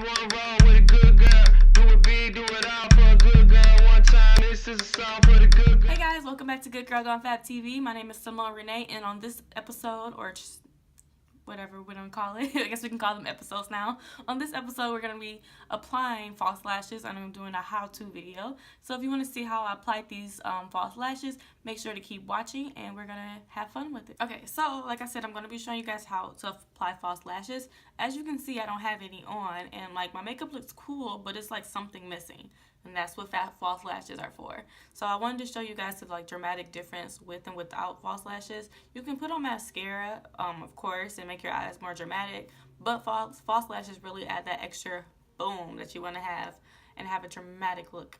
wanna roll with a good girl, do it big, do it all for a good girl. One time, this is a song for the good girl. Hey guys, welcome back to Good Girl Gone Fab TV. My name is Simone Renee, and on this episode, or just whatever we're gonna call it, I guess we can call them episodes now. On this episode, we're gonna be applying false lashes, and I'm doing a how-to video. So if you want to see how I applied these false lashes, make sure to keep watching, and we're gonna have fun with it. Okay, so like I said, I'm gonna be showing you guys how to apply false lashes. As you can see, I don't have any on, and like my makeup looks cool, but it's like something missing. And that's what false lashes are for. So I wanted to show you guys the like dramatic difference with and without false lashes. You can put on mascara, of course, and make your eyes more dramatic. But false lashes really add that extra boom that you want to have and have a dramatic look,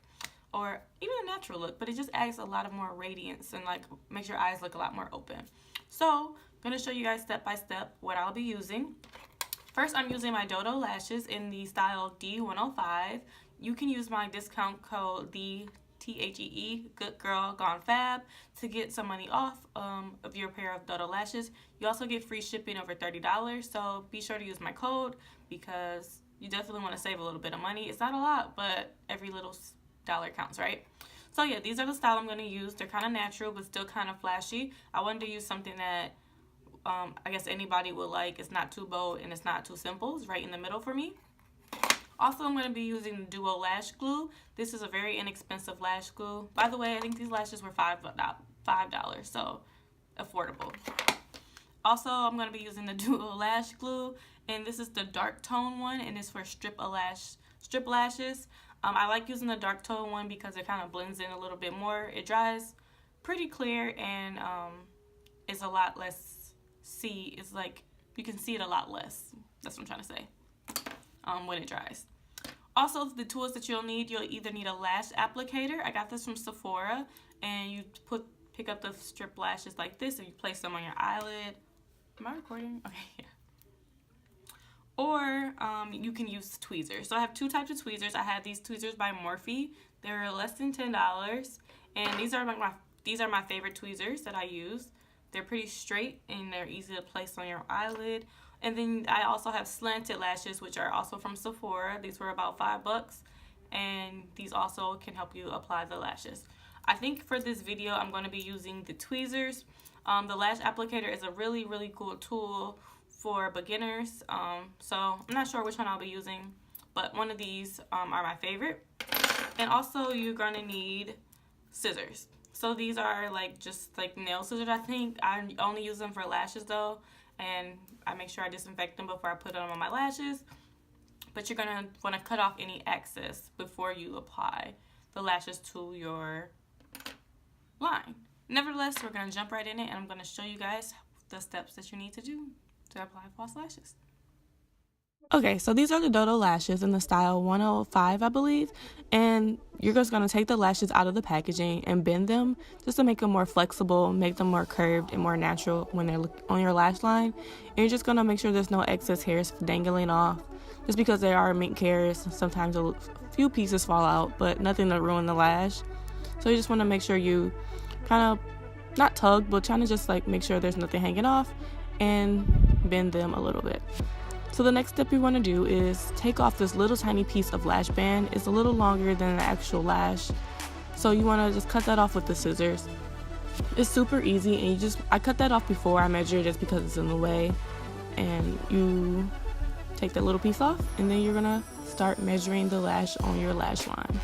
or even a natural look. But it just adds a lot of more radiance and like makes your eyes look a lot more open. So I'm gonna show you guys step by step what I'll be using. First, I'm using my DoDo Lashes in the style D105. You can use my discount code THEE, Good Girl Gone Fab, to get some money off of your pair of DoDo Lashes. You also get free shipping over $30, so be sure to use my code because you definitely want to save a little bit of money. It's not a lot, but every little dollar counts, right? So yeah, these are the style I'm going to use. They're kind of natural, but still kind of flashy. I wanted to use something that I guess anybody will like. It's not too bold and it's not too simple. It's right in the middle for me. Also, I'm going to be using the DoDo Lash Glue. This is a very inexpensive lash glue. By the way, I think these lashes were $5, so affordable. Also, I'm going to be using the DoDo Lash Glue, and this is the dark tone one, and it's for strip lashes. I like using the dark tone one because it kind of blends in a little bit more. It dries pretty clear, and it's a lot less it's like you can see it a lot less. That's what I'm trying to say. When it dries. Also, the tools that you'll either need a lash applicator. I got this from Sephora, and you pick up the strip lashes like this, and you place them on your eyelid. Am I recording? Okay, yeah. Or you can use tweezers. So I have two types of tweezers. I have these tweezers by Morphe. They're less than $10, and these are my favorite tweezers that I use. They're pretty straight, and they're easy to place on your eyelid. And then I also have slanted lashes, which are also from Sephora. These were about $5, and these also can help you apply the lashes. I think for this video, I'm going to be using the tweezers. The lash applicator is a really, really cool tool for beginners. So I'm not sure which one I'll be using, but one of these are my favorite. And also, you're going to need scissors. So these are like just like nail scissors, I think. I only use them for lashes though, and I make sure I disinfect them before I put them on my lashes. But you're gonna want to cut off any excess before you apply the lashes to your line. Nevertheless, we're gonna jump right in it, and I'm gonna show you guys the steps that you need to do to apply false lashes. Okay, so these are the DoDo lashes in the style 105, I believe, and you're just going to take the lashes out of the packaging and bend them just to make them more flexible, make them more curved and more natural when they're on your lash line. And you're just going to make sure there's no excess hairs dangling off, just because there are mink hairs. Sometimes a few pieces fall out, but nothing to ruin the lash. So you just want to make sure you kind of, not tug, but trying to just like make sure there's nothing hanging off and bend them a little bit. So the next step you want to do is take off this little tiny piece of lash band. It's a little longer than the actual lash, so you want to just cut that off with the scissors. It's super easy, and I cut that off before I measure just because it's in the way. And you take that little piece off, and then you're gonna start measuring the lash on your lash line.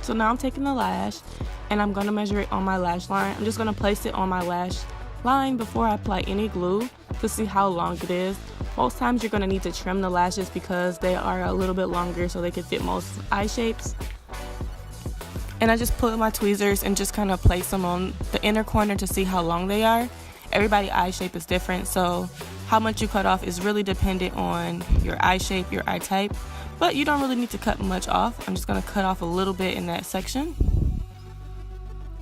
So now I'm taking the lash, and I'm going to measure it on my lash line. I'm just going to place it on my lash line before I apply any glue to see how long it is. Most times you're going to need to trim the lashes because they are a little bit longer so they can fit most eye shapes. And I just put my tweezers and just kind of place them on the inner corner to see how long they are. Everybody's eye shape is different, so how much you cut off is really dependent on your eye shape, your eye type. But you don't really need to cut much off. I'm just going to cut off a little bit in that section.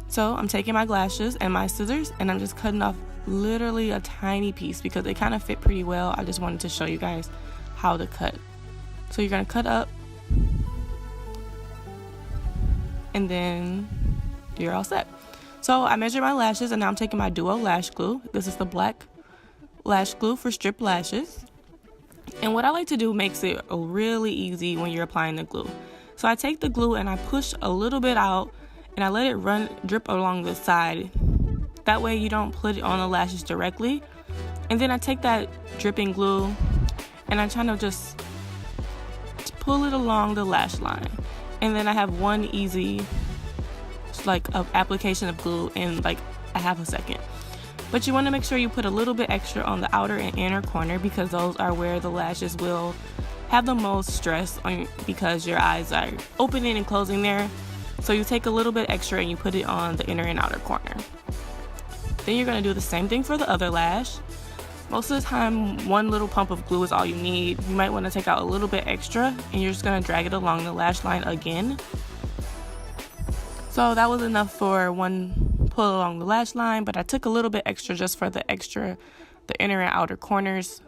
So I'm taking my lashes and my scissors, and I'm just cutting off literally a tiny piece because they kind of fit pretty well. I just wanted to show you guys how to cut. So you're going to cut up, and then you're all set. So I measured my lashes, and now I'm taking my DoDo Lash Glue. This is the black lash glue for strip lashes. And what I like to do makes it really easy when you're applying the glue. So I take the glue and I push a little bit out, and I let it drip along the side. That way you don't put it on the lashes directly. And then I take that dripping glue and I try to just pull it along the lash line. And then I have one easy application of glue in like a half a second. But you want to make sure you put a little bit extra on the outer and inner corner, because those are where the lashes will have the most stress because your eyes are opening and closing there. So you take a little bit extra and you put it on the inner and outer corner. Then you're going to do the same thing for the other lash. Most of the time, one little pump of glue is all you need. You might want to take out a little bit extra, and you're just going to drag it along the lash line again. So that was enough for one pull along the lash line, but I took a little bit extra just for the inner and outer corners.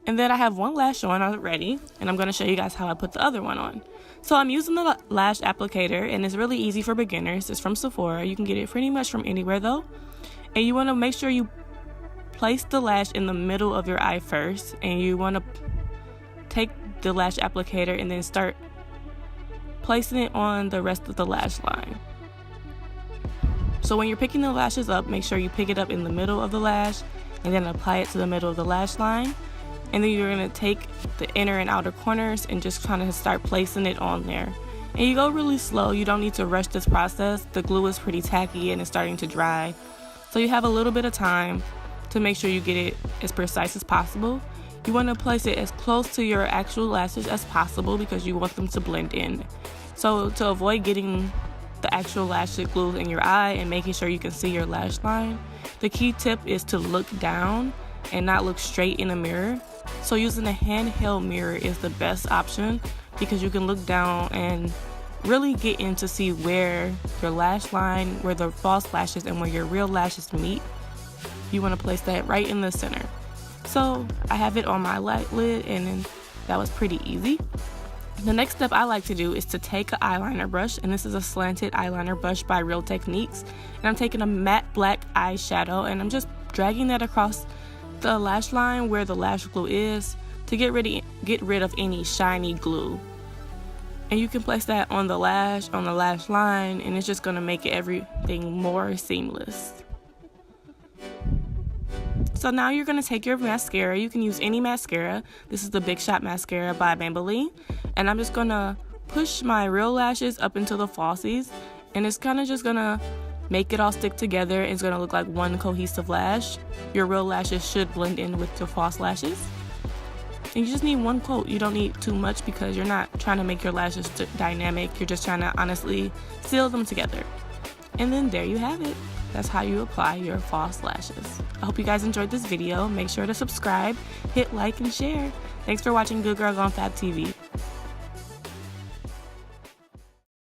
And then I have one lash on already, and I'm going to show you guys how I put the other one on. So I'm using the Lash Applicator, and it's really easy for beginners. It's from Sephora. You can get it pretty much from anywhere though. And you want to make sure you place the lash in the middle of your eye first, and you want to take the Lash Applicator and then start placing it on the rest of the lash line. So when you're picking the lashes up, make sure you pick it up in the middle of the lash and then apply it to the middle of the lash line. And then you're going to take the inner and outer corners and just kind of start placing it on there. And you go really slow. You don't need to rush this process. The glue is pretty tacky and it's starting to dry. So you have a little bit of time to make sure you get it as precise as possible. You want to place it as close to your actual lashes as possible because you want them to blend in. So to avoid getting the actual lash glue in your eye and making sure you can see your lash line, the key tip is to look down and not look straight in a mirror. So using a handheld mirror is the best option because you can look down and really get in to see where your lash line, where the false lashes and where your real lashes meet. You want to place that right in the center. So I have it on my lid, and then that was pretty easy. The next step I like to do is to take an eyeliner brush, and this is a slanted eyeliner brush by Real Techniques, and I'm taking a matte black eyeshadow and I'm just dragging that across the lash line where the lash glue is to get rid of any shiny glue. And you can place that on the lash line, and it's just going to make everything more seamless. So now you're going to take your mascara. You can use any mascara. This is the Big Shot Mascara by Maybelline. And I'm just going to push my real lashes up into the falsies. And it's kind of just going to make it all stick together. It's going to look like one cohesive lash. Your real lashes should blend in with your false lashes. And you just need one coat. You don't need too much because you're not trying to make your lashes dynamic. You're just trying to honestly seal them together. And then there you have it. That's how you apply your false lashes. I hope you guys enjoyed this video. Make sure to subscribe, hit like, and share. Thanks for watching Good Girl Gone Fab TV.